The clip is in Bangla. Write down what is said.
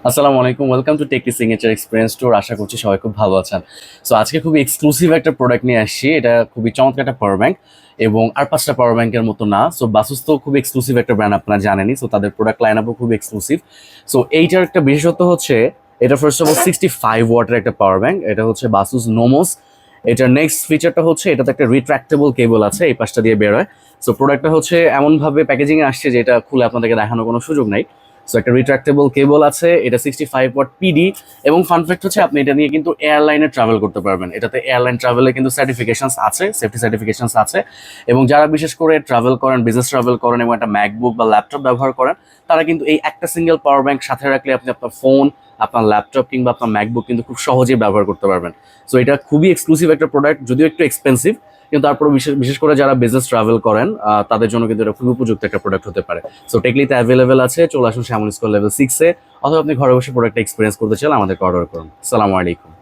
আসসালামু আলাইকুম, welcome to Techly signature experience tour. আশা করছি সবাই খুব ভালো আছেন। সো আজকে খুবই এক্সক্লুসিভ একটা প্রোডাক্ট নিয়ে আসছি। এটা খুবই চমৎকার একটা পাওয়ার ব্যাংক এবং আর পাঁচটা পাওয়ার ব্যাংকের মতো না। সো বাসুস তো খুব এক্সক্লুসিভ একটা ব্র্যান্ড, আপনারা জানেনই। সো তাদের প্রোডাক্ট লাইন আপও খুব এক্সক্লুসিভ। সো এইটার একটা বিশেষত্ব হচ্ছে এটা ফার্স্ট অফ অল 65 ওয়াটের একটা পাওয়ার ব্যাংক। এটা হচ্ছে বাসুস নোমোস। এটার নেক্সট ফিচারটা হচ্ছে এটাতে একটা রিট্রাক্টেবল কেবল আছে, এই পাশটা দিয়ে বেরোয়। সো প্রোডাক্টটা হচ্ছে এমনভাবে প্যাকেজিং এ আসছে যে এটা খুলে আপনাদেরকে দেখানোর কোনো সুযোগ নাই। সো একটা রিট্রাক্টেবল কেবল আছে, এটা 65 ওয়াট পিডি। এবং ফান ফ্যাক্ট হচ্ছে আপনি এটা নিয়ে কিন্তু এয়ারলাইনে ট্রাভেল করতে পারবেন। এটাতে এয়ারলাইন ট্রাভেলে কিন্তু সার্টিফিকেশনস আছে, সেফটি সার্টিফিকেশনস আছে। এবং যারা বিশেষ করে ট্রাভেল করেন, বিজনেস ট্রাভেল করেন এবং একটা ম্যাকবুক বা ল্যাপটপ ব্যবহার করেন, তারা কিন্তু এই একটা সিঙ্গেল পাওয়ার ব্যাংক সাথে রাখলে আপনি আপনার ফোন, আপনার ল্যাপটপ কিংবা আপনার ম্যাকবুক কিন্তু খুব সহজেই ব্যবহার করতে পারবেন। সো এটা খুবই এক্সক্লুসিভ একটা প্রোডাক্ট, যদিও একটু এক্সপেন্সিভ, কিন্তু তারপরে বিশেষ বিশেষ করে যারা বিজনেস ট্রাভেল করেন তাদের জন্য কিন্তু এটা খুবই উপযুক্ত একটা প্রোডাক্ট হতে পারে। সো টেকলিতে অ্যাভেলেবেল আছে, চলে আসুন শ্যামল স্কোয়ার লেভেল 6-এ, অথবা আপনি ঘরে বসে প্রোডাক্টটা এক্সপিরিয়েন্স করতে চাইলে আমাদেরকে অর্ডার করুন। আসসালামু আলাইকুম।